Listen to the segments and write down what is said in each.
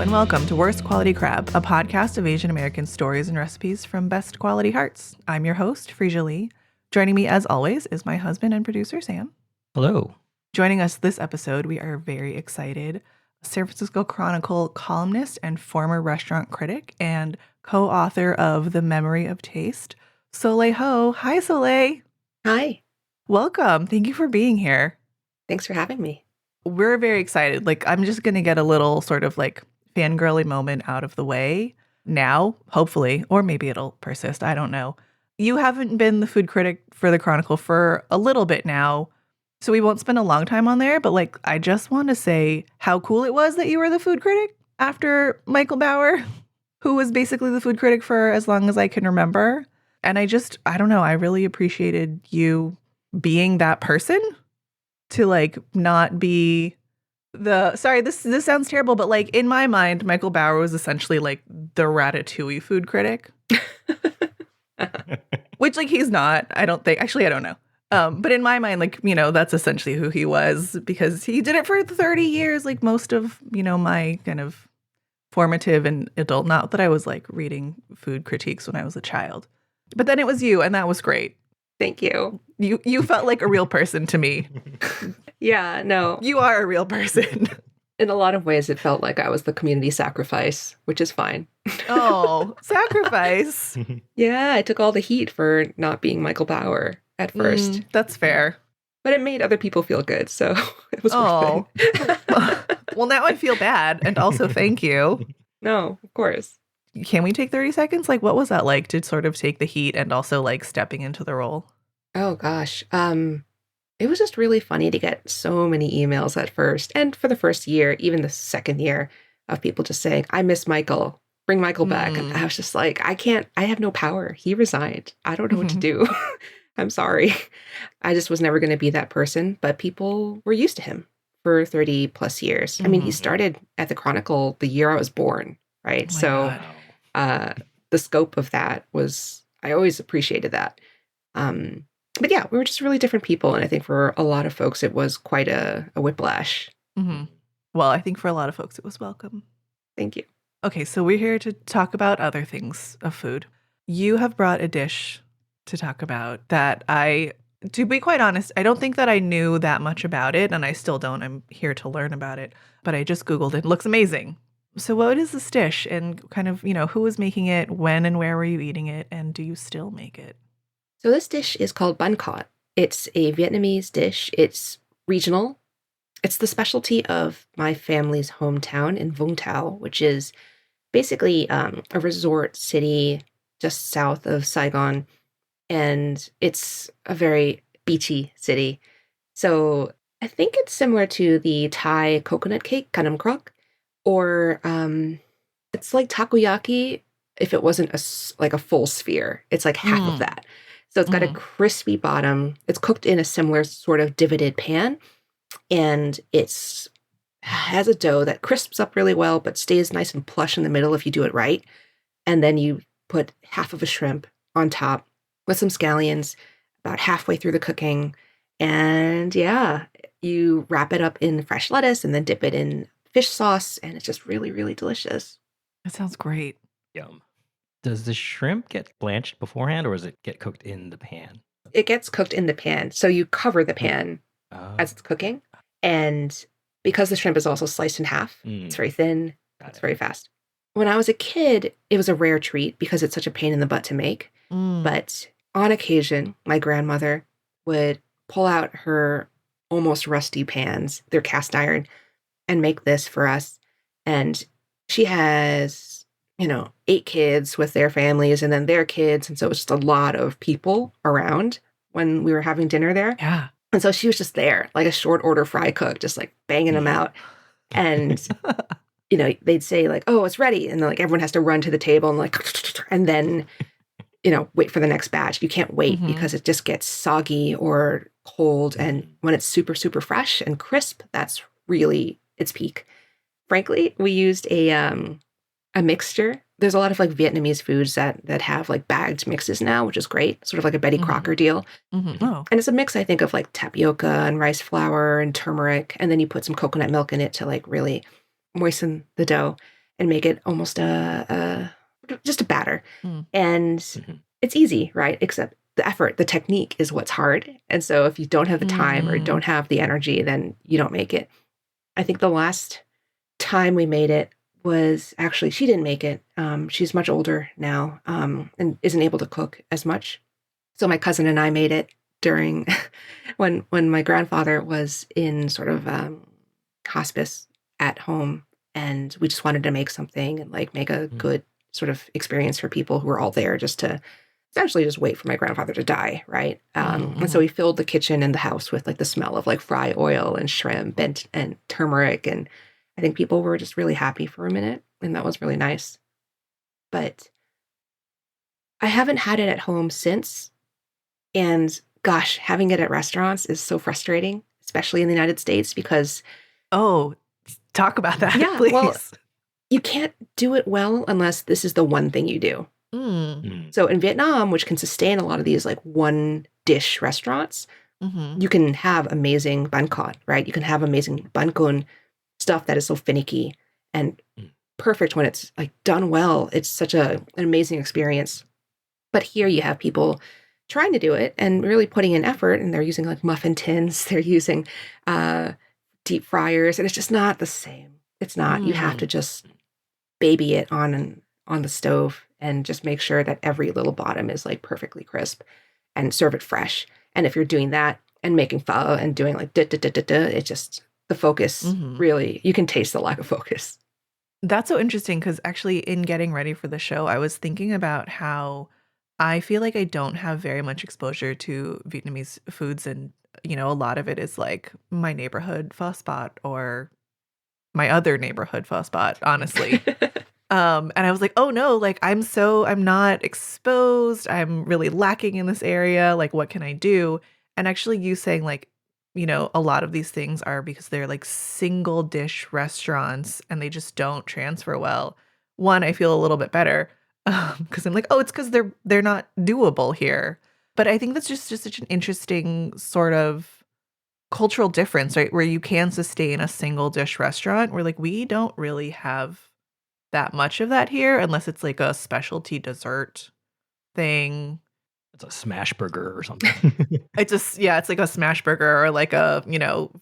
and welcome to Worst Quality Crab, a podcast of Asian American stories and recipes from best quality hearts. I'm your host, Freesia Lee. Joining me, as always, is my husband and producer, Sam. Hello. Joining us this episode, we are very excited. San Francisco Chronicle columnist and former restaurant critic and co-author of The Memory of Taste, Soleil Ho. Hi, Soleil. Hi. Welcome. Thank you for being here. Thanks for having me. We're very excited. I'm just going to get a little sort of fangirly moment out of the way now, hopefully, or maybe it'll persist. I don't know. You haven't been the food critic for the Chronicle for a little bit now, so we won't spend a long time on there. But I just want to say how cool it was that you were the food critic after Michael Bauer, who was basically the food critic for as long as I can remember. And I don't know, I really appreciated you being that person to not be sorry, this sounds terrible, but in my mind, Michael Bauer was essentially the Ratatouille food critic. Which he's not, I don't think. Actually, I don't know. But in my mind, that's essentially who he was, because he did it for 30 years, most of, my kind of formative and adult, not that I was reading food critiques when I was a child. But then it was you, and that was great. Thank you. You felt like a real person to me. Yeah, no. You are a real person. In a lot of ways, it felt like I was the community sacrifice, which is fine. Oh, sacrifice. Yeah, I took all the heat for not being Michael Bauer at first. That's fair. But it made other people feel good, so it was worth it. Well, now I feel bad, and also thank you. No, of course. Can we take 30 seconds? What was that like to sort of take the heat and also stepping into the role? Oh, gosh. It was just really funny to get so many emails at first. And for the first year, even the second year, of people just saying, I miss Michael. Bring Michael back. And I was just I have no power. He resigned. I don't know what to do. I'm sorry. I just was never going to be that person. But people were used to him for 30 plus years. I mean, he started at the Chronicle the year I was born, right? Oh The scope of that was, I always appreciated that. But yeah, we were just really different people. And I think for a lot of folks, it was quite a whiplash. Mm-hmm. Well, I think for a lot of folks, it was welcome. Thank you. Okay, so we're here to talk about other things of food. You have brought a dish to talk about that to be quite honest, I don't think that I knew that much about it, and I still don't. I'm here to learn about it. But I just Googled it. It looks amazing. So what is this dish, and kind of, who was making it, when and where were you eating it, and do you still make it? So this dish is called Banh Khot. It's a Vietnamese dish. It's regional. It's the specialty of my family's hometown in Vung Tau, which is basically a resort city just south of Saigon. And it's a very beachy city. So I think it's similar to the Thai coconut cake, kanam krok, or it's like takoyaki if it wasn't a full sphere. It's half of that. So it's got a crispy bottom. It's cooked in a similar sort of divoted pan. And it's has a dough that crisps up really well, but stays nice and plush in the middle if you do it right. And then you put half of a shrimp on top with some scallions about halfway through the cooking. And yeah, you wrap it up in fresh lettuce and then dip it in fish sauce. And it's just really, really delicious. That sounds great. Yum. Does the shrimp get blanched beforehand, or does it get cooked in the pan? It gets cooked in the pan. So you cover the pan as it's cooking. And because the shrimp is also sliced in half, it's very thin, it's very fast. When I was a kid, it was a rare treat because it's such a pain in the butt to make. But on occasion, my grandmother would pull out her almost rusty pans, they're cast iron, and make this for us. And she has, 8 kids with their families and then their kids. And so it was just a lot of people around when we were having dinner there. Yeah. And so she was just there, like a short order fry cook, just banging them out. And, they'd say oh, it's ready. And then everyone has to run to the table and then, wait for the next batch. You can't wait because it just gets soggy or cold. And when it's super, super fresh and crisp, that's really its peak. Frankly, we used a mixture. There's a lot of Vietnamese foods that have bagged mixes now, which is great. Sort of like a Betty Crocker deal. Oh. And it's a mix, I think, of tapioca and rice flour and turmeric. And then you put some coconut milk in it to really moisten the dough. and make it almost just a batter. Mm. And it's easy, right? Except the effort, the technique is what's hard. And so if you don't have the time or don't have the energy, then you don't make it. I think the last time we made it was actually, she didn't make it. She's much older now and isn't able to cook as much. So my cousin and I made it during when my grandfather was in sort of hospice at home, and we just wanted to make something and like make a good sort of experience for people who were all there just to essentially just wait for my grandfather to die, right? And so we filled the kitchen and the house with like the smell of like fry oil and shrimp and turmeric, and I think people were just really happy for a minute, and that was really nice. But I haven't had it at home since, and gosh, having it at restaurants is so frustrating, especially in the United States, because Oh, talk about that, yeah, please. well, you can't do it well unless this is the one thing you do. So in Vietnam, which can sustain a lot of these like one dish restaurants, you can have amazing banh khot, right? You can have amazing banh cun, stuff that is so finicky and perfect when it's like done well. It's such an amazing experience. But here you have people trying to do it and really putting in effort, and they're using like muffin tins, they're using deep fryers, and it's just not the same. It's not. You have to just baby it on the stove and just make sure that every little bottom is like perfectly crisp and serve it fresh. And if you're doing that and making pho and doing like it just, the focus really, you can taste the lack of focus. That's so interesting because actually in getting ready for the show, I was thinking about how I feel like I don't have very much exposure to Vietnamese foods, and a lot of it is like my neighborhood pho spot or my other neighborhood pho spot, honestly. And I was like, oh no, like I'm not exposed. I'm really lacking in this area. Like, what can I do? And actually you saying like, a lot of these things are because they're like single dish restaurants and they just don't transfer well. One, I feel a little bit better because I'm like, oh, it's because they're not doable here. But I think that's just such an interesting sort of cultural difference, right? Where you can sustain a single dish restaurant where like we don't really have that much of that here unless it's like a specialty dessert thing. It's a smash burger or something. It's like a smash burger or like a,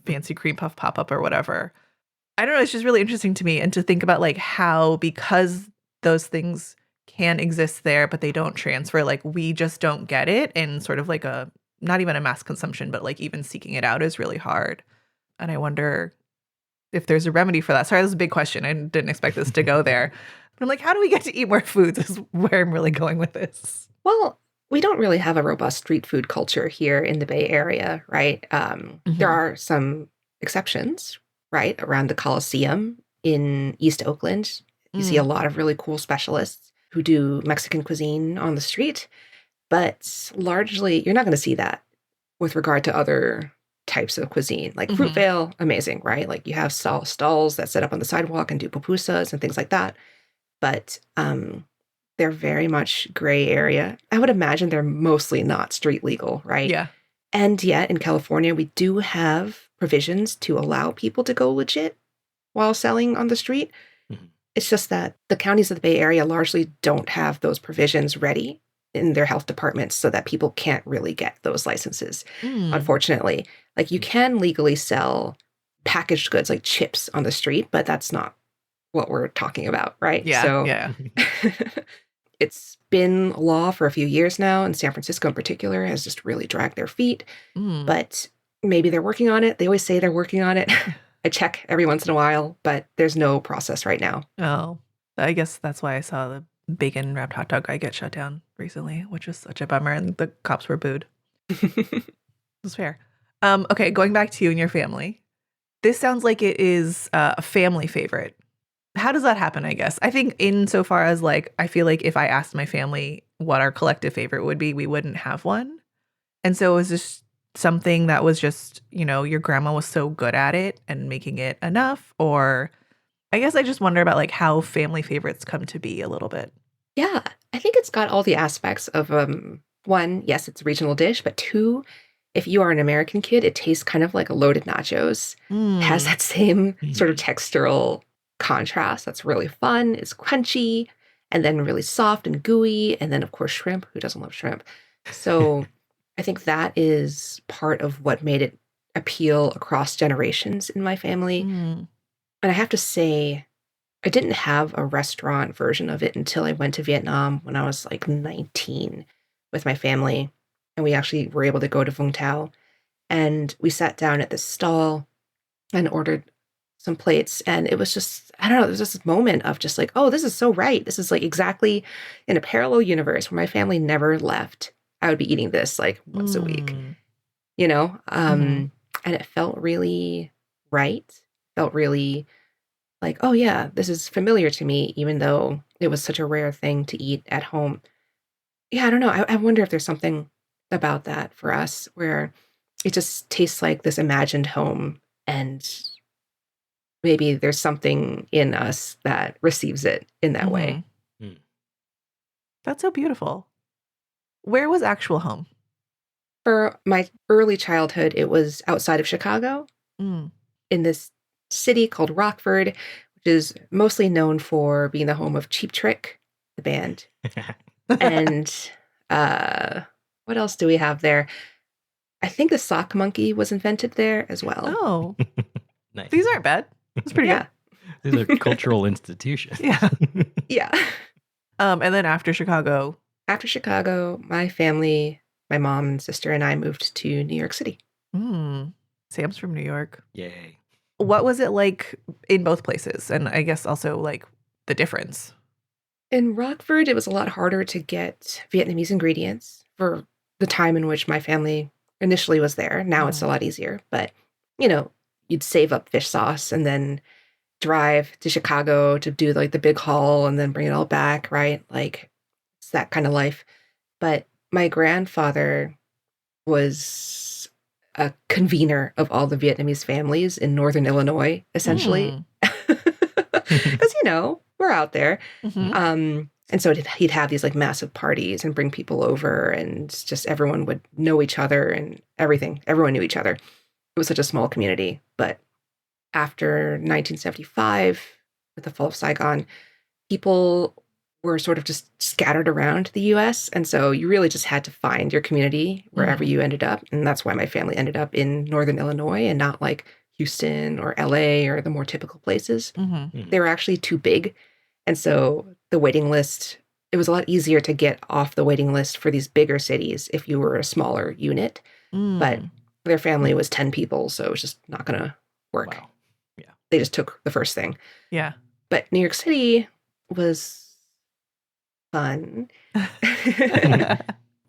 fancy cream puff pop-up or whatever. I don't know, it's just really interesting to me, and to think about like how, because those things can exist there but they don't transfer, like we just don't get it, and sort of like a, not even a mass consumption, but like even seeking it out is really hard. And I wonder if there's a remedy for that. Sorry, this is a big question. I didn't expect this to go there. But I'm like, how do we get to eat more foods is where I'm really going with this. Well, we don't really have a robust street food culture here in the Bay Area, right? There are some exceptions, right? Around the Coliseum in East Oakland, you see a lot of really cool specialists who do Mexican cuisine on the street. But largely, you're not going to see that with regard to other types of cuisine. Like Fruitvale, amazing, right? Like you have stalls that set up on the sidewalk and do pupusas and things like that. But they're very much gray area. I would imagine they're mostly not street legal, right? Yeah. And yet in California, we do have provisions to allow people to go legit while selling on the street. It's just that the counties of the Bay Area largely don't have those provisions ready in their health departments so that people can't really get those licenses, unfortunately. Like you can legally sell packaged goods like chips on the street, but that's not what we're talking about, right? Yeah, so yeah. It's been law for a few years now, and San Francisco in particular has just really dragged their feet. But maybe they're working on it. They always say they're working on it. I check every once in a while, but there's no process right now. Oh, I guess that's why I saw the bacon wrapped hot dog guy get shut down recently, which was such a bummer, and the cops were booed. It was fair. Okay, going back to you and your family. This sounds like it is a family favorite. How does that happen, I guess? I think insofar as like, I feel like if I asked my family what our collective favorite would be, we wouldn't have one. And so it was just something that was just, your grandma was so good at it and making it enough. Or I guess I just wonder about like how family favorites come to be a little bit. Yeah, I think it's got all the aspects of, one, yes, it's a regional dish, but two, if you are an American kid, it tastes kind of like a loaded nachos. It has that same sort of textural contrast that's really fun. It's crunchy and then really soft and gooey. And then, of course, shrimp. Who doesn't love shrimp? So I think that is part of what made it appeal across generations in my family. Mm. And I have to say, I didn't have a restaurant version of it until I went to Vietnam when I was like 19 with my family. And we actually were able to go to Vung Tau. And we sat down at this stall and ordered some plates. And it was just, I don't know, there was this moment of just like, oh, this is so right. This is like exactly in a parallel universe where my family never left. I would be eating this like once a week, Mm. you know? Mhm. And it felt really right. Felt really like, oh yeah, this is familiar to me, even though it was such a rare thing to eat at home. Yeah, I don't know. I wonder if there's something about that for us where it just tastes like this imagined home, and maybe there's something in us that receives it in that way. Mhm. Mm. That's so beautiful. Where was actual home? For my early childhood, it was outside of Chicago Mm. in this city called Rockford, which is mostly known for being the home of Cheap Trick, the band. And uh, what else do we have there? I think the sock monkey was invented there as well. Oh, Nice. these aren't bad. It's pretty Yeah. These are cultural institutions. Yeah. Yeah. And then after Chicago. After Chicago, my family, my mom and sister and I moved to New York City. Sam's from New York. Yay. What was it like in both places? And I guess also like the difference. In Rockford, it was a lot harder to get Vietnamese ingredients for the time in which my family initially was there. Now it's a lot easier, but you know, you'd save up fish sauce and then drive to Chicago to do like the big haul and then bring it all back, right? Like it's that kind of life. But my grandfather was a convener of all the Vietnamese families in Northern Illinois, essentially. Because, you know, we're out there. Mhm. And so he'd have these like massive parties and bring people over, and just everyone would know each other and everything. Everyone knew each other. It was such a small community. But after 1975, with the fall of Saigon, people were sort of just scattered around the US. And so you really just had to find your community wherever you ended up. And that's why my family ended up in Northern Illinois and not like Houston or LA or the more typical places. Mhm. They were actually too big. And so the waiting list, it was a lot easier to get off the waiting list for these bigger cities if you were a smaller unit. But their family was 10 people, so it was just not going to work. Wow. Yeah. They just took the first thing. Yeah. But New York City was fun.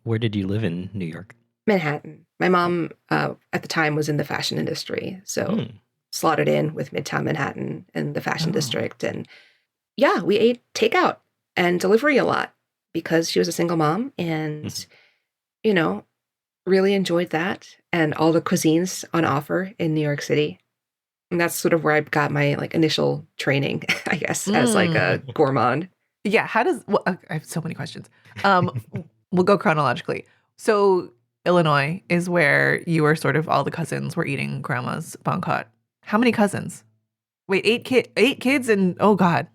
Where did you live in New York? Manhattan. My mom at the time was in the fashion industry, so slotted in with Midtown Manhattan and the fashion district. And yeah, we ate takeout and delivery a lot because she was a single mom and, you know, really enjoyed that and all the cuisines on offer in New York City. And that's sort of where I got my like initial training, I guess, as like a gourmand. Yeah. How does, well, I have so many questions. We'll go chronologically. So Illinois is where you were sort of all the cousins were eating grandma's Banh Khot. How many cousins? Wait, eight kids and, oh God.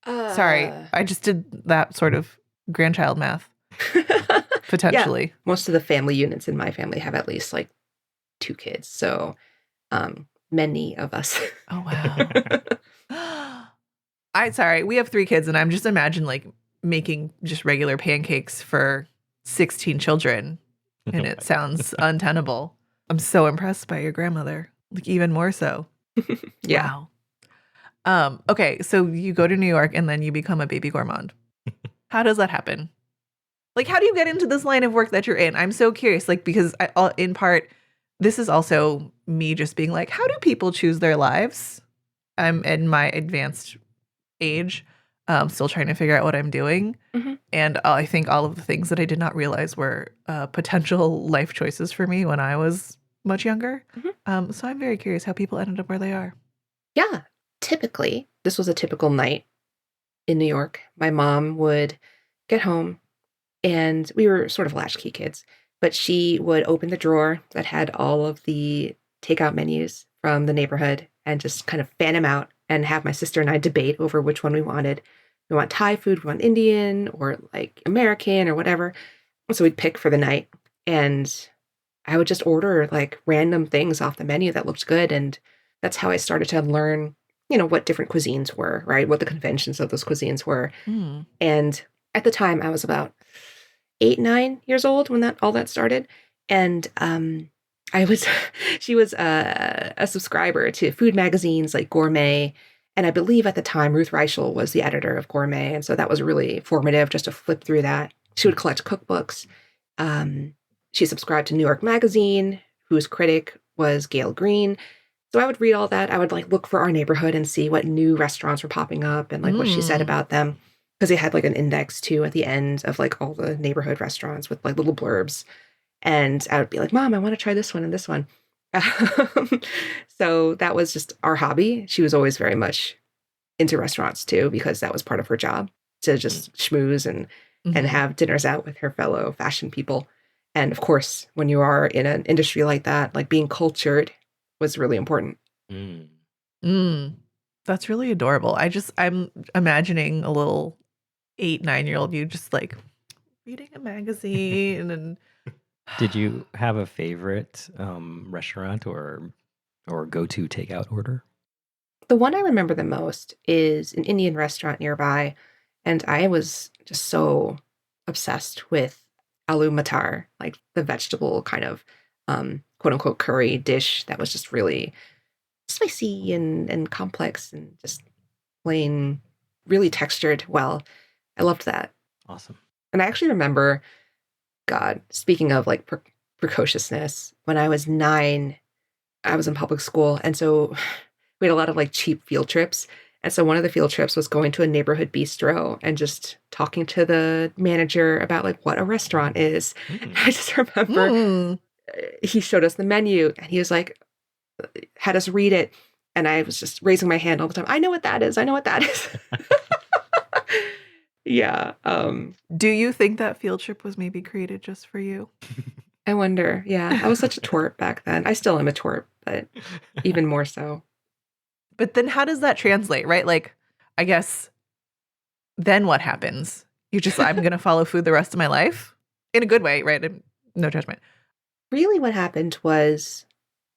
Sorry. I just did that sort of grandchild math. Potentially. Yeah. Most of the family units in my family have at least like 2 kids. So many of us. Oh, wow. Sorry, we have 3 kids and I'm just imagining like making just regular pancakes for 16 children. And it sounds untenable. I'm so impressed by your grandmother. Like even more so. Yeah. Wow. Okay, so you go to New York and then you become a baby gourmand. How does that happen? Like, how do you get into this line of work that you're in? I'm so curious, like, because in part, this is also me just being like, how do people choose their lives? I'm in my advanced age, still trying to figure out what I'm doing. And I think all of the things that I did not realize were potential life choices for me when I was much younger. So I'm very curious how people ended up where they are. Yeah. Typically, this was a typical night in New York. My mom would get home, and we were sort of latchkey kids, but she would open the drawer that had all of the takeout menus from the neighborhood and just kind of fan them out and have my sister and I debate over which one we wanted. We want Thai food, we want Indian, or like American or whatever. So we'd pick for the night. And I would just order like random things off the menu that looked good. And that's how I started to learn, what different cuisines were, right? What the conventions of those cuisines were. Mm. And at the time, I was about 8, 9 years old when all that started. And I was, she was a subscriber to food magazines like Gourmet. And I believe at the time, Ruth Reichel was the editor of Gourmet. And so that was really formative just to flip through that. She would collect cookbooks. She subscribed to New York Magazine, whose critic was Gail Green. So I would read all that. I would like look for our neighborhood and see what new restaurants were popping up and like what she said about them. Because they had like an index too at the end of like all the neighborhood restaurants with like little blurbs. And I would be like, Mom, I want to try this one and this one. So that was just our hobby. She was always very much into restaurants too, because that was part of her job to just schmooze and have dinners out with her fellow fashion people. And of course, when you are in an industry like that, like being cultured was really important. That's really adorable. I'm imagining a little 8, 9-year-old you just like reading a magazine and Did you have a favorite restaurant or go-to takeout order? The one I remember the most is an Indian restaurant nearby. And I was just so obsessed with aloo matar, like the vegetable kind of quote unquote curry dish that was just really spicy and complex and just plain, really textured well. I loved that. Awesome. And I actually remember, God, speaking of like precociousness, when I was 9, I was in public school. And so we had a lot of like cheap field trips. And so one of the field trips was going to a neighborhood bistro and just talking to the manager about like what a restaurant is. I just remember he showed us the menu and he was like, had us read it. And I was just raising my hand all the time. I know what that is. I know what that is. Yeah. Do you think that field trip was maybe created just for you? I wonder. Yeah. I was such a twerp back then. I still am a twerp, but even more so. But then how does that translate, right? Like, I guess then what happens? I'm going to follow food the rest of my life in a good way, right? No judgment. Really what happened was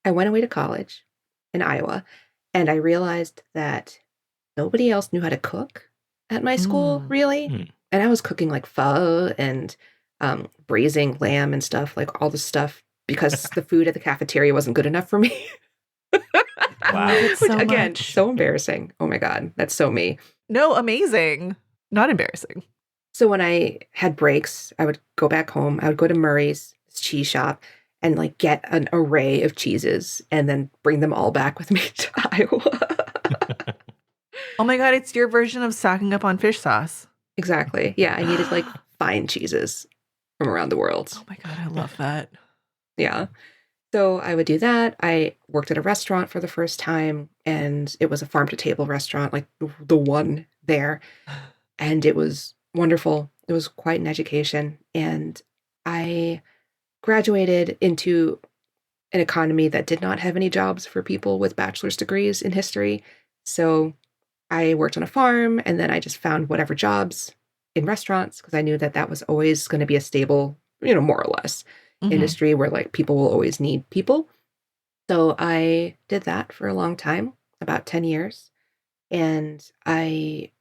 I went away to college in Iowa and I realized that nobody else knew how to cook at my school, really. And I was cooking like pho and braising lamb and stuff, like all the stuff, because the food at the cafeteria wasn't good enough for me. Wow. Which, again, so embarrassing. Oh my God, that's so me. No, amazing. Not embarrassing. So when I had breaks, I would go back home. I would go to Murray's cheese shop and like get an array of cheeses and then bring them all back with me to Iowa. Oh my God, it's your version of stocking up on fish sauce. Exactly. Yeah, I needed like fine cheeses from around the world. Oh my God, I love that. Yeah. So I would do that. I worked at a restaurant for the first time, and it was a farm to table restaurant, like the one there. And it was wonderful. It was quite an education. And I graduated into an economy that did not have any jobs for people with bachelor's degrees in history. So I worked on a farm, and then I just found whatever jobs in restaurants because I knew that that was always going to be a stable, more or less industry where like people will always need people. So I did that for a long time, about 10 years. And I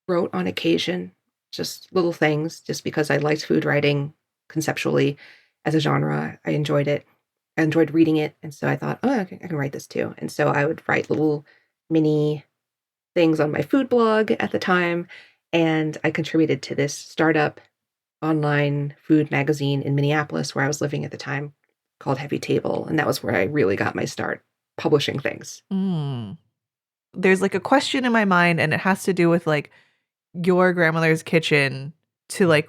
wrote on occasion just little things just because I liked food writing conceptually as a genre. I enjoyed it. I enjoyed reading it. And so I thought, I can write this too. And so I would write little mini things on my food blog at the time. And I contributed to this startup online food magazine in Minneapolis where I was living at the time called Heavy Table. And that was where I really got my start publishing things. There's like a question in my mind and it has to do with like your grandmother's kitchen to like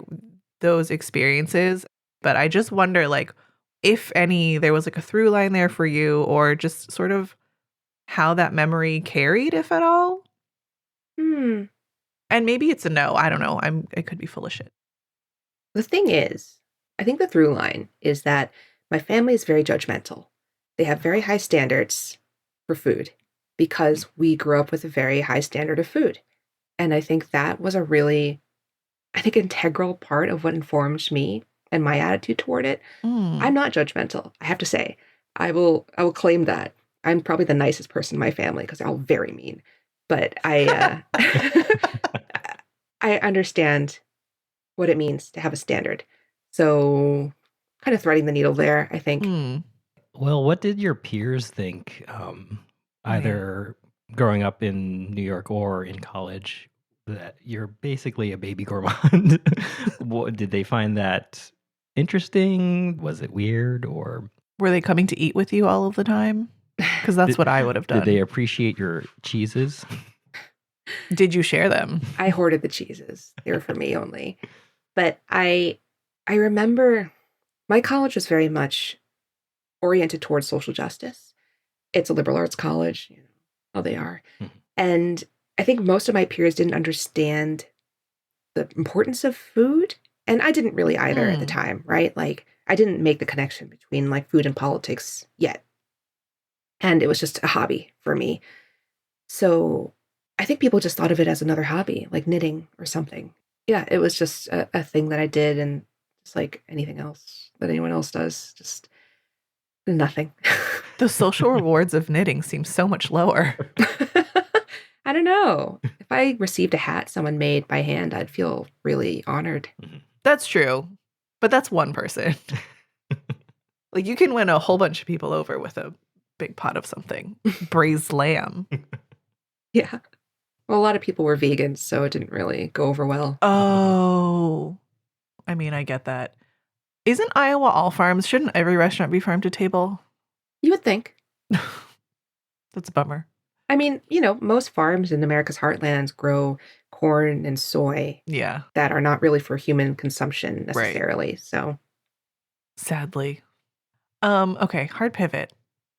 those experiences. But I just wonder like if any, there was like a through line there for you or just sort of how that memory carried, if at all. And maybe it's a no. I don't know. I could be full of shit. The thing is, I think the through line is that my family is very judgmental. They have very high standards for food. because we grew up with a very high standard of food. And I think that was a really, I think, integral part of what informed me and my attitude toward it. I'm Mm. not judgmental, I have to say. I will claim that. I'm probably the nicest person in my family because they're all very mean. But I understand what it means to have a standard. So kind of threading the needle there, I think. Mm. Well, what did your peers think, Man. either growing up in New York or in college, that you're basically a baby gourmand? Did they find that interesting? Was it weird? Or Were they coming to eat with you all of the time? Because that's did, what I would have did they done. appreciate your cheeses? Did you share them? I hoarded the cheeses. They were for me only. But I remember my college was very much oriented towards social justice. It's a liberal arts college, how they are. Mhm. And I think most of my peers didn't understand the importance of food. And I didn't really either at the Mm. time, right? Like I didn't make the connection between like food and politics yet. And it was just a hobby for me. So I think people just thought of it as another hobby, like knitting or something. Yeah, it was just a thing that I did, and just like anything else that anyone else does, just nothing. The social rewards of knitting seem so much lower. I don't know. If I received a hat someone made by hand, I'd feel really honored. That's true. But that's one person. Like you can win a whole bunch of people over with a big pot of something. Braised lamb. Yeah. Well, a lot of people were vegans, so it didn't really go over well. Oh. I mean, I get that. Isn't Iowa all farms? Shouldn't every restaurant be farm to table? You would think. That's a bummer. I mean, most farms in America's heartlands grow corn and soy Yeah, that are not really for human consumption right. necessarily. So, Sadly. Okay, hard pivot.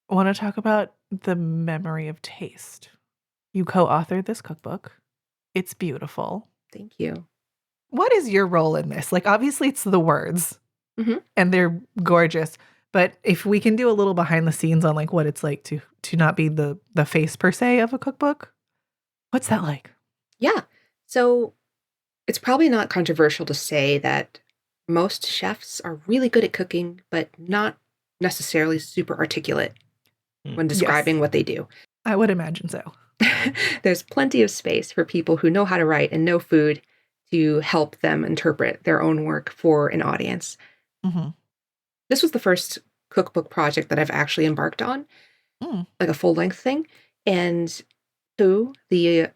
Want to talk about the memory of taste. You co-authored this cookbook. It's beautiful. thank you. What is your role in this? Like, obviously, it's the words, Mhm. and they're gorgeous. But if we can do a little behind the scenes on like what it's like to not be the face per se of a cookbook, what's that like? Yeah. So, it's probably not controversial to say that most chefs are really good at cooking, but not necessarily super articulate when Yes, describing what they do. I would imagine so. There's plenty of space for people who know how to write and know food to help them interpret their own work for an audience. Mhm. This was the first cookbook project that I've actually embarked on, Mm. like a full length thing. And Fu, the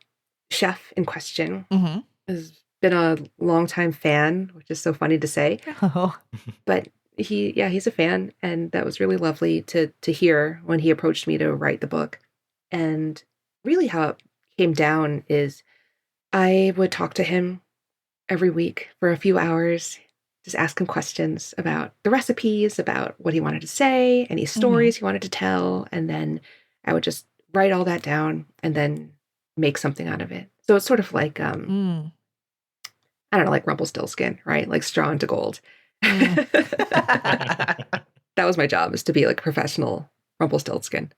chef in question, Mhm. has been a longtime fan, which is so funny to say. Oh. But he's a fan, and that was really lovely to hear when he approached me to write the book. And really how it came down is I would talk to him every week for a few hours, just ask him questions about the recipes, about what he wanted to say, any stories he wanted to tell, and then I would just write all that down and then make something out of it. So it's sort of like Mm. I don't know, like Rumpelstiltskin, right? Like straw into gold. Mm. That was my job, is to be like a professional Rumpelstiltskin.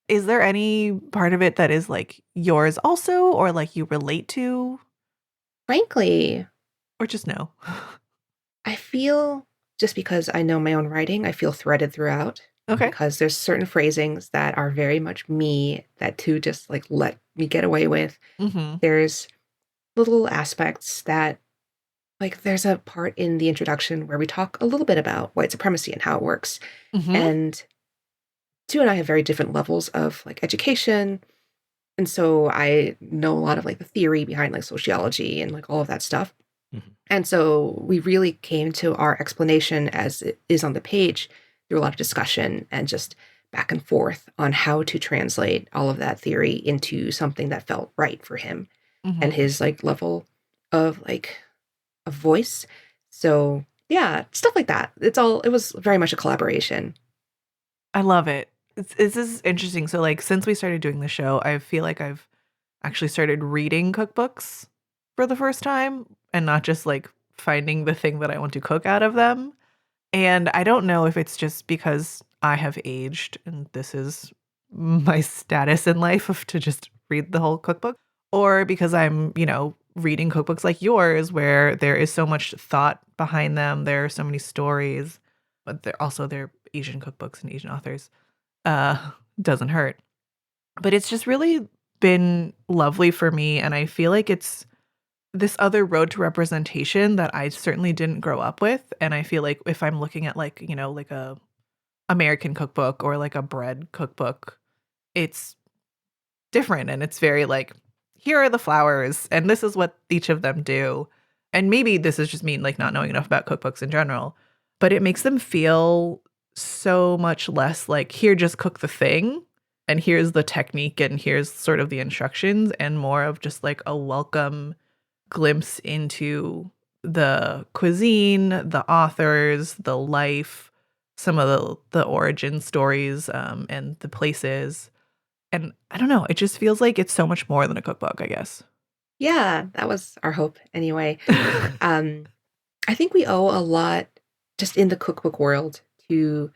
Is there any part of it that is like yours also, or like you relate to, Frankly, or just no? I feel, just because I know my own writing, I feel threaded throughout. Okay. Because there's certain phrasings that are very much me that to just like let me get away with. Mm-hmm. There's little aspects that, like, there's a part in the introduction where we talk a little bit about white supremacy and how it works. Mm-hmm. And Sue and I have very different levels of like education. And so I know a lot of like the theory behind like sociology and like all of that stuff. Mhm. And so we really came to our explanation as it is on the page through a lot of discussion and just back and forth on how to translate all of that theory into something that felt right for him Mm-hmm. and his like level of like a voice. So yeah, stuff like that. It was very much a collaboration. I love it. This is interesting. So like since we started doing the show, I feel like I've actually started reading cookbooks for the first time and not just like finding the thing that I want to cook out of them. And I don't know if it's just because I have aged and this is my status in life of to just read the whole cookbook, or because I'm, reading cookbooks like yours where there is so much thought behind them. There are so many stories, but they're Asian cookbooks and Asian authors. Doesn't hurt. But it's just really been lovely for me, and I feel like it's this other road to representation that I certainly didn't grow up with. And I feel like if I'm looking at like a American cookbook or like a bread cookbook, it's different, and it's very like, here are the flours and this is what each of them do. And maybe this is just me like not knowing enough about cookbooks in general, but it makes them feel so much less like, here, just cook the thing and here's the technique and here's sort of the instructions, and more of just like a welcome glimpse into the cuisine, the authors, the life, some of the origin stories, and the places. And I don't know, it just feels like it's so much more than a cookbook, I guess. Yeah, that was our hope anyway. I think we owe a lot just in the cookbook world to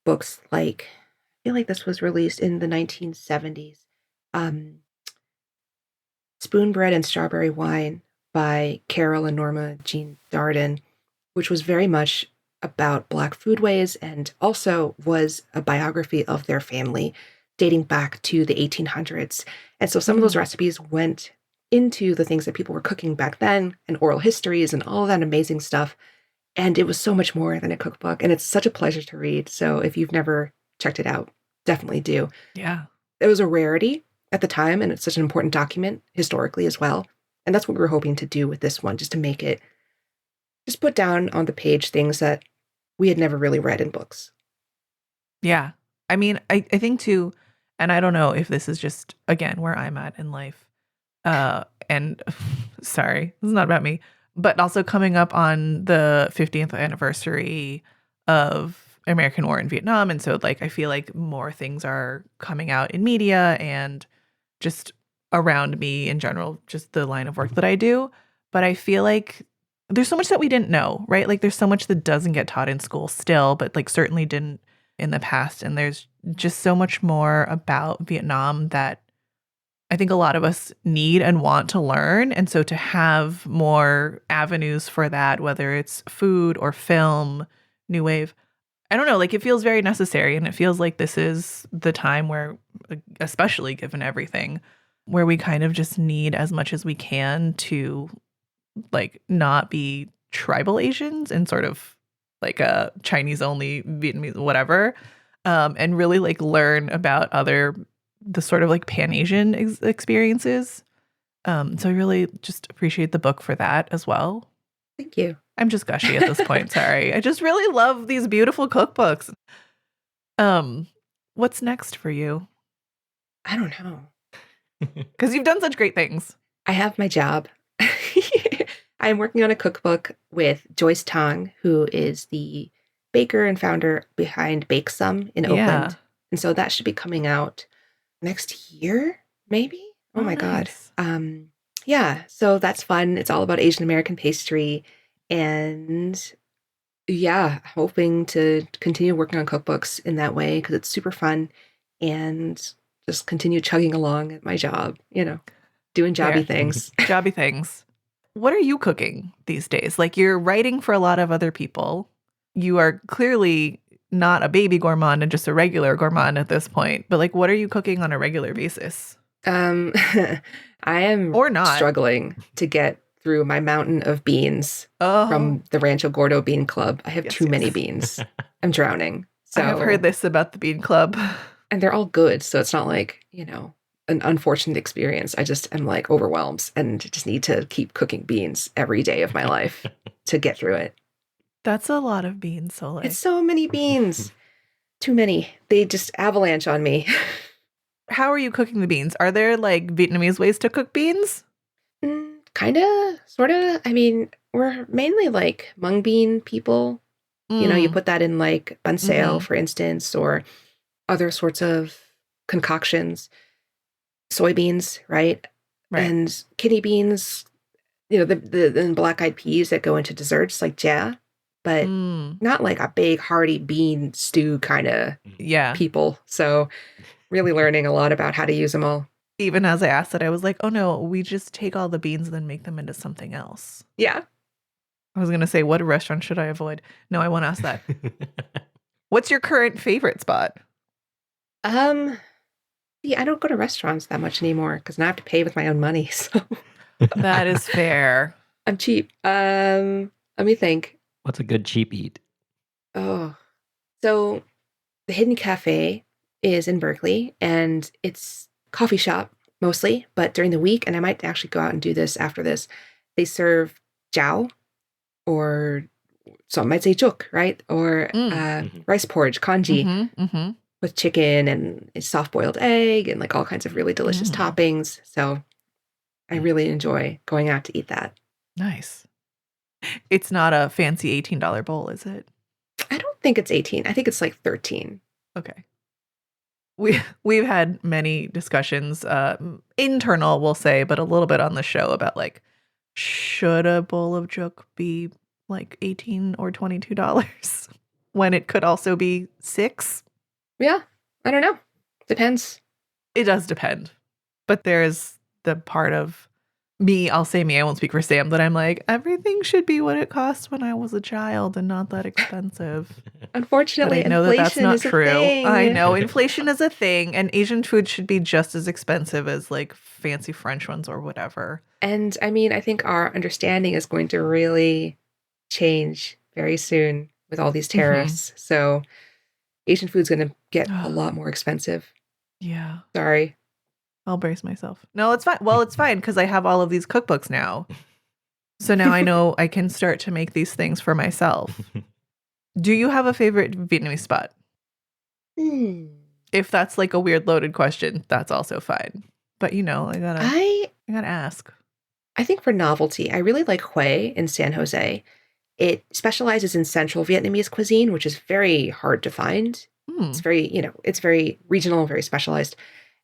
books like, I feel like this was released in the 1970s, um, Spoon Bread and Strawberry Wine by Carol and Norma Jean Darden, which was very much about Black foodways and also was a biography of their family dating back to the 1800s. And so some of those recipes went into the things that people were cooking back then and oral histories and all of that amazing stuff. And it was so much more than a cookbook. And it's such a pleasure to read. So if you've never checked it out, definitely do. Yeah. It was a rarity at the time, and it's such an important document historically as well. And that's what we were hoping to do with this one, just to make it, just put down on the page things that we had never really read in books. Yeah. I mean, I think too, and I don't know if this is just, again, where I'm at in life. And sorry, this is not about me, but also coming up on the 50th anniversary of American War in Vietnam. And so like, I feel like more things are coming out in media and just around me in general, just the line of work that I do. But I feel like there's so much that we didn't know, right? Like there's so much that doesn't get taught in school still, but like certainly didn't in the past. And there's just so much more about Vietnam that I think a lot of us need and want to learn. And so to have more avenues for that, whether it's food or film, new wave, I don't know, like it feels very necessary. And it feels like this is the time where, especially given everything, where we kind of just need as much as we can to like not be tribal Asians and sort of like a Chinese only, Vietnamese, whatever, and really like learn about the sort of like Pan-Asian experiences. So I really just appreciate the book for that as well. Thank you. I'm just gushy at this point. Sorry. I just really love these beautiful cookbooks. What's next for you? I don't know. Because you've done such great things. I have my job. I'm working on a cookbook with Joyce Tong, who is the baker and founder behind Bake Some in Oakland. And so that should be coming out next year, maybe? Oh my nice. God. Yeah, so that's fun. It's all about Asian American pastry. And yeah, hoping to continue working on cookbooks in that way because it's super fun, and just continue chugging along at my job, doing jobby things. Jobby things. What are you cooking these days? Like you're writing for a lot of other people. You are clearly not a baby gourmand and just a regular gourmand at this point. But like, what are you cooking on a regular basis? I am or not struggling to get through my mountain of beans from the Rancho Gordo Bean Club. I have too many beans. I'm drowning. So I've heard this about the Bean Club. And they're all good. So it's not like, an unfortunate experience. I just am like overwhelmed and just need to keep cooking beans every day of my life to get through it. That's a lot of beans, Soleil. It's so many beans. Too many. They just avalanche on me. How are you cooking the beans? Are there like Vietnamese ways to cook beans? Kind of, sort of. I mean, we're mainly like mung bean people. You put that in like banh xeo, for instance, or other sorts of concoctions. Soybeans, right? And kidney beans, the black-eyed peas that go into desserts like jia, but not like a big hearty bean stew kind of people. So really learning a lot about how to use them all. Even as I asked it, I was like, oh no, we just take all the beans and then make them into something else. Yeah. I was going to say, what restaurant should I avoid? No, I won't ask that. What's your current favorite spot? See, I don't go to restaurants that much anymore because now I have to pay with my own money. So That is fair. I'm cheap. Let me think. What's a good cheap eat? Oh, so the Hidden Cafe is in Berkeley, and it's coffee shop mostly, but during the week, and I might actually go out and do this after this, they serve jiao, or some might say juk, right? Or rice porridge, congee, with chicken and a soft-boiled egg and like all kinds of really delicious toppings. So I really enjoy going out to eat that. Nice. It's not a fancy $18 bowl, is it? I don't think it's 18. I think it's like 13. Okay. We've had many discussions, internal, we'll say, but a little bit on the show about like, should a bowl of juk be like $18 or $22 when it could also be $6? Yeah, I don't know. Depends. It does depend. But there's the part of me, I'll say me, I won't speak for Sam, that I'm like, everything should be what it cost when I was a child and not that expensive. Unfortunately, but I know that that's not true. Thing. I know inflation is a thing, and Asian food should be just as expensive as like fancy French ones or whatever. And I mean, I think our understanding is going to really change very soon with all these tariffs. So Asian food's going to get a lot more expensive. Yeah. Sorry. I'll brace myself. No, it's fine. Well, it's fine because I have all of these cookbooks now. So now I know I can start to make these things for myself. Do you have a favorite Vietnamese spot? If that's like a weird loaded question, that's also fine. But you know, I gotta ask. I think for novelty, I really like Hue in San Jose. It specializes in Central Vietnamese cuisine, which is very hard to find. It's very, it's very regional, very specialized.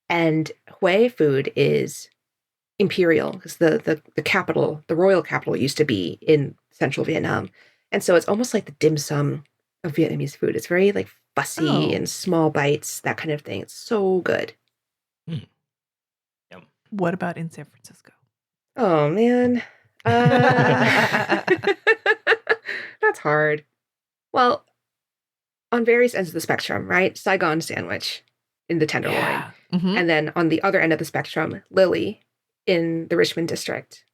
And Hue food is imperial because the capital, the royal capital, used to be in central Vietnam. And so it's almost like the dim sum of Vietnamese food. It's very like fussy and small bites, that kind of thing. It's so good. Yum. What about in San Francisco? Oh, man. That's hard. Well, on various ends of the spectrum, right? Saigon sandwich in the Tenderloin. Yeah. And then on the other end of the spectrum, Lily in the Richmond district.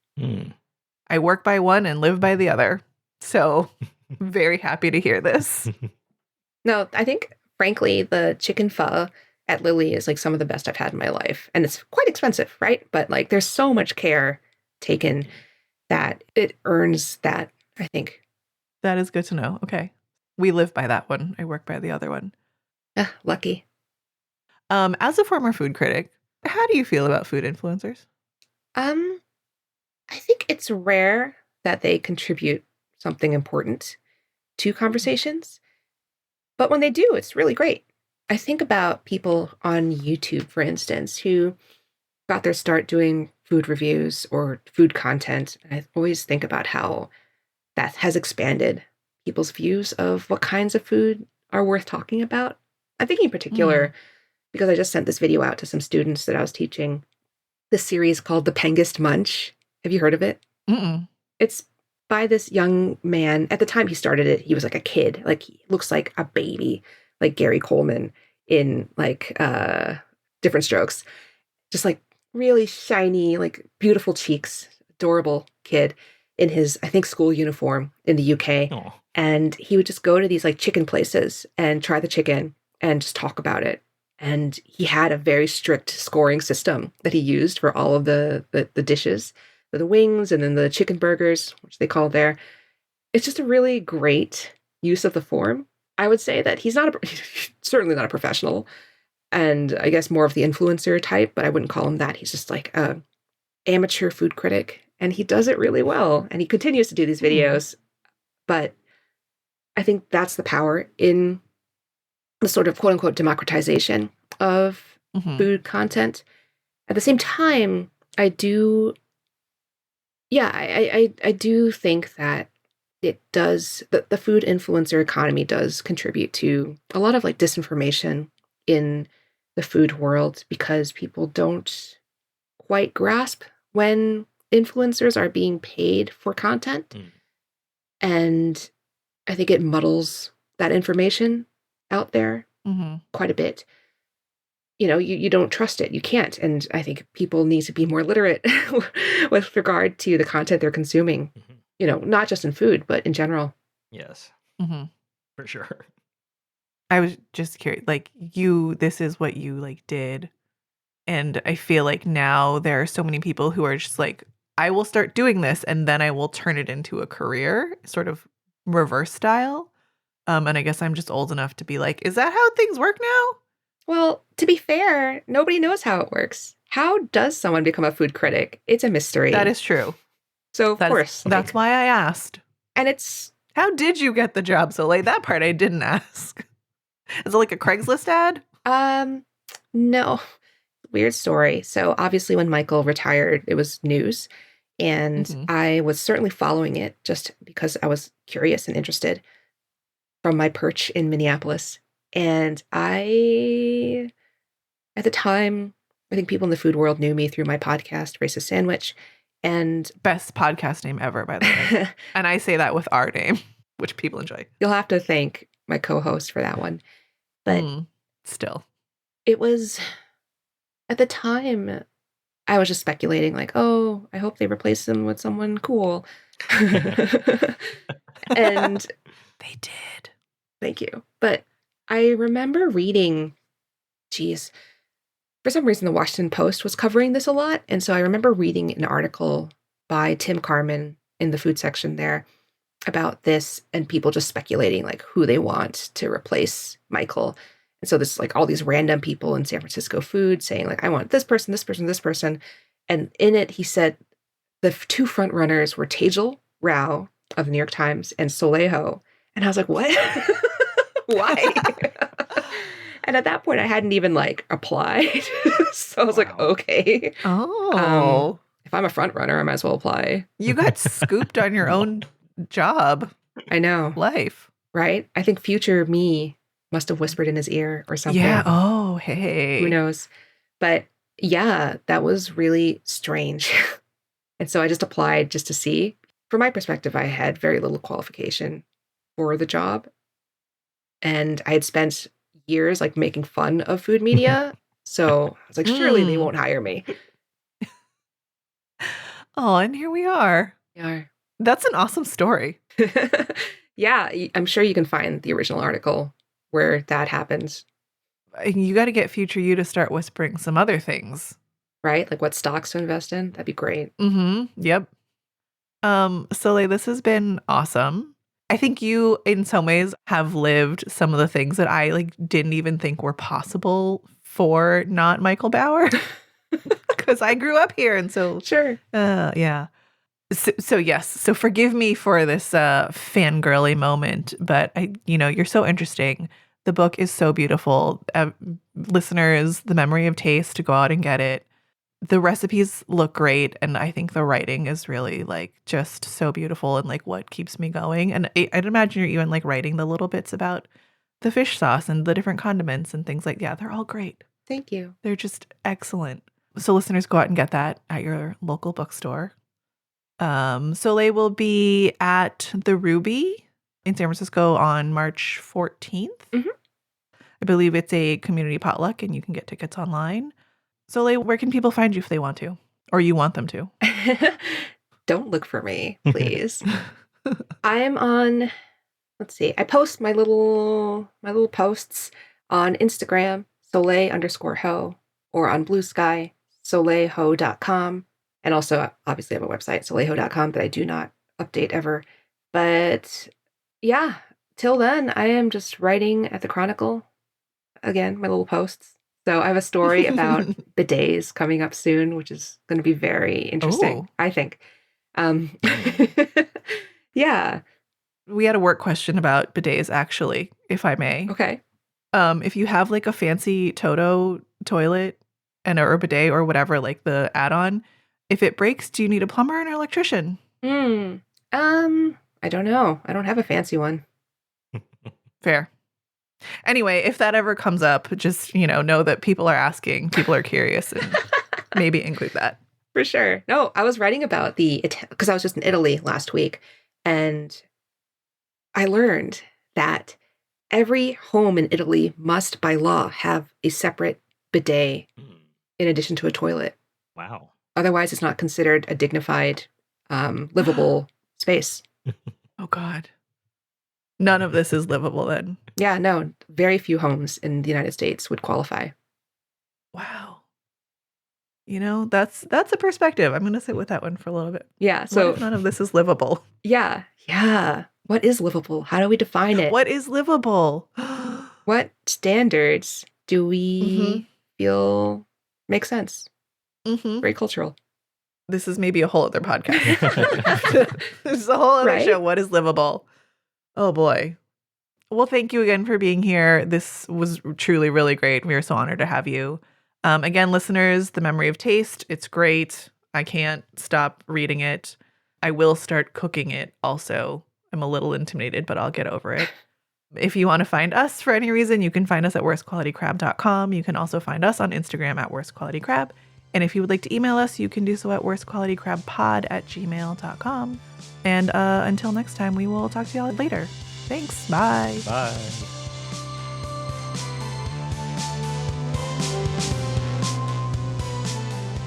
I work by one and live by the other. So very happy to hear this. No, I think, frankly, the chicken pho at Lily is like some of the best I've had in my life. And it's quite expensive, right? But like there's so much care taken that it earns that, I think. That is good to know. Okay. We live by that one. I work by the other one. Lucky. As a former food critic, how do you feel about food influencers? I think it's rare that they contribute something important to conversations. But when they do, it's really great. I think about people on YouTube, for instance, who got their start doing food reviews or food content. And I always think about how that has expanded people's views of what kinds of food are worth talking about. I'm thinking in particular, because I just sent this video out to some students that I was teaching, this series called The Pengist Munch. Have you heard of it? It's by this young man. At the time he started it, he was like a kid. Like he looks like a baby, like Gary Coleman in like Different Strokes. Just like really shiny, like beautiful cheeks, adorable kid in his, I think, school uniform in the UK. Aww. And he would just go to these like chicken places and try the chicken and just talk about it. And he had a very strict scoring system that he used for all of the dishes, the wings and then the chicken burgers, which they call there. It's just a really great use of the form. I would say that he's certainly not a professional, and I guess more of the influencer type, but I wouldn't call him that. He's just like a amateur food critic, and he does it really well. And he continues to do these videos, but I think that's the power in the sort of quote unquote democratization of food content. At the same time, I do think that it does, the food influencer economy does contribute to a lot of like disinformation in the food world because people don't quite grasp when influencers are being paid for content. Mm. And I think it muddles that information out there Mm-hmm. quite a bit. You don't trust it. You can't. And I think people need to be more literate with regard to the content they're consuming, not just in food, but in general. Yes, Mm-hmm. for sure. I was just curious, like this is what you like did. And I feel like now there are so many people who are just like, I will start doing this and then I will turn it into a career, sort of reverse style. And I guess I'm just old enough to be like, is that how things work now? Well, to be fair, nobody knows how it works. How does someone become a food critic? It's a mystery. That is true. So, of course. That's why I asked. And it's... How did you get the job, Soleil? That part I didn't ask. Is it like a Craigslist ad? No. Weird story. So, obviously, when Michael retired, it was news. And I was certainly following it just because I was curious and interested from my perch in Minneapolis. And at the time, I think people in the food world knew me through my podcast, Racist Sandwich. And best podcast name ever, by the way. And I say that with our name, which people enjoy. You'll have to thank my co-host for that one. But still, it was, at the time, I was just speculating like, oh, I hope they replace him with someone cool. And they did. Thank you. But I remember reading, for some reason, the Washington Post was covering this a lot. And so I remember reading an article by Tim Carmen in the food section there about this and people just speculating like who they want to replace Michael. And so there's like all these random people in San Francisco food saying like, I want this person, this person, this person. And in it, he said the two front runners were Tejal Rao of the New York Times and Soleil. And I was like, what? Why? And at that point, I hadn't even like applied. So I was like, okay. Oh. If I'm a front runner, I might as well apply. You got scooped on your own job. I know. Life. Right? I think future me must have whispered in his ear or something. Yeah. Oh, hey. Who knows? But yeah, that was really strange. And so I just applied just to see. From my perspective, I had very little qualification for the job. And I had spent years like making fun of food media. So I was like, surely they won't hire me. Oh, and here we are. Yeah. That's an awesome story. Yeah, I'm sure you can find the original article where that happens. You got to get future you to start whispering some other things. Right? Like what stocks to invest in? That'd be great. Yep. Soleil, this has been awesome. I think you, in some ways, have lived some of the things that I like didn't even think were possible for not Michael Bauer, because I grew up here, and so sure, yeah. So yes, so forgive me for this fangirly moment, but you're so interesting. The book is so beautiful. Listeners, The Memory of Taste, to go out and get it. The recipes look great, and I think the writing is really like just so beautiful and like what keeps me going. And I'd imagine you're even like writing the little bits about the fish sauce and the different condiments and things like that. Yeah, they're all great. Thank you. They're just excellent. So listeners, go out and get that at your local bookstore. Soleil will be at the Ruby in San Francisco on March 14th. I believe it's a community potluck and you can get tickets online. Soleil, where can people find you if they want to, or you want them to? Don't look for me, please. I'm on, let's see, I post my little posts on Instagram, Soleil_ho, or on Blue Sky, soleilho.com. And also, obviously, I have a website, soleilho.com, that I do not update ever. But yeah, till then, I am just writing at the Chronicle. Again, my little posts. So I have a story about bidets coming up soon, which is going to be very interesting, I think. Yeah. We had a work question about bidets, actually, if I may. Okay. If you have like a fancy Toto toilet or a bidet or whatever, like the add-on, if it breaks, do you need a plumber and an electrician? I don't know. I don't have a fancy one. Fair. Anyway, if that ever comes up, just, know that people are asking, people are curious, and maybe include that. For sure. No, I was writing about because I was just in Italy last week, and I learned that every home in Italy must, by law, have a separate bidet in addition to a toilet. Wow. Otherwise, it's not considered a dignified, livable space. Oh, God. None of this is livable then. Yeah, no, very few homes in the United States would qualify. Wow. That's a perspective. I'm going to sit with that one for a little bit. Yeah, so what if none of this is livable? Yeah. What is livable? How do we define it? What is livable? What standards do we feel make sense? Very cultural. This is maybe a whole other podcast. This is a whole other show. What is livable? Oh, boy. Well, thank you again for being here. This was truly really great. We are so honored to have you. Again, listeners, The Memory of Taste. It's great. I can't stop reading it. I will start cooking it also. I'm a little intimidated, but I'll get over it. If you want to find us for any reason, you can find us at worstqualitycrab.com. You can also find us on Instagram at worstqualitycrab. And if you would like to email us, you can do so at worstqualitycrabpod@gmail.com. And until next time, we will talk to y'all later. Thanks. Bye. Bye.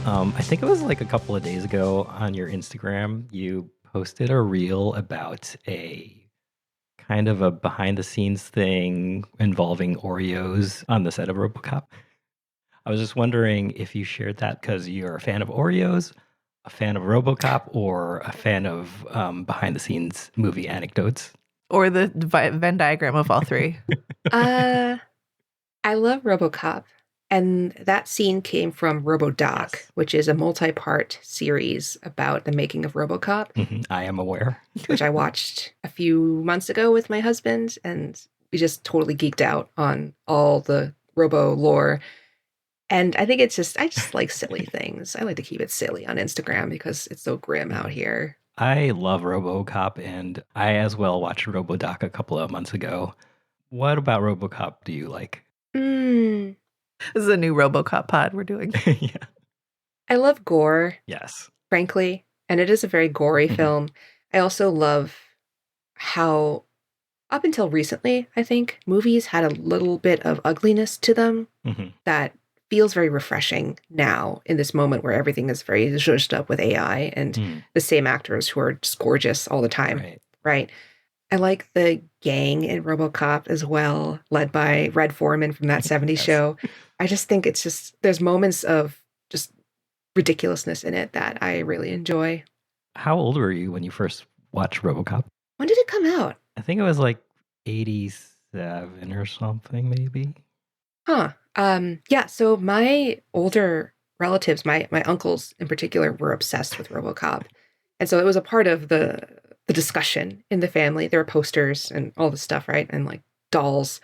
I think it was like a couple of days ago on your Instagram, you posted a reel about a kind of a behind the scenes thing involving Oreos on the set of Robocop. I was just wondering if you shared that because you're a fan of Oreos, a fan of Robocop, or a fan of behind the scenes movie anecdotes. Or the Venn diagram of all three. I love Robocop. And that scene came from Robodoc, which is a multi-part series about the making of Robocop. I am aware. Which I watched a few months ago with my husband, and we just totally geeked out on all the Robo lore. And I think I just like silly things. I like to keep it silly on Instagram because it's so grim out here. I love Robocop, and I as well watched Robodoc a couple of months ago. What about Robocop do you like? This is a new Robocop pod we're doing. Yeah. I love gore. Yes. Frankly. And it is a very gory film. I also love how, up until recently, I think, movies had a little bit of ugliness to them that feels very refreshing now in this moment where everything is very zhuzhed up with AI and the same actors who are just gorgeous all the time. Right. I like the gang in Robocop as well, led by Red Foreman from that 70s show. I just think there's moments of just ridiculousness in it that I really enjoy. How old were you when you first watched Robocop? When did it come out? I think it was like 87 or something, maybe. Huh. Yeah, so my older relatives, my uncles in particular, were obsessed with Robocop. And so it was a part of the discussion in the family. There were posters and all this stuff, right? And like dolls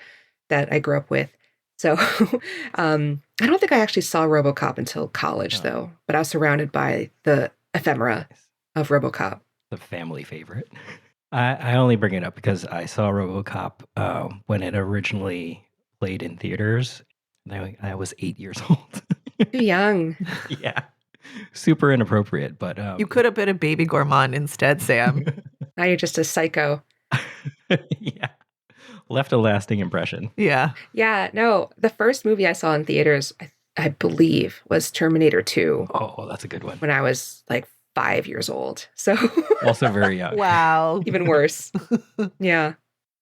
that I grew up with. So I don't think I actually saw Robocop until college, though. But I was surrounded by the ephemera of Robocop. The family favorite. I only bring it up because I saw Robocop when it originally played in theaters. I was 8 years old. Too young. Yeah. Super inappropriate, but... You could have been a baby gourmand instead, Sam. Now you're just a psycho. Yeah. Left a lasting impression. Yeah. Yeah, no. The first movie I saw in theaters, I believe, was Terminator 2. Oh, that's a good one. When I was like 5 years old. So also very young. Wow. Even worse. Yeah.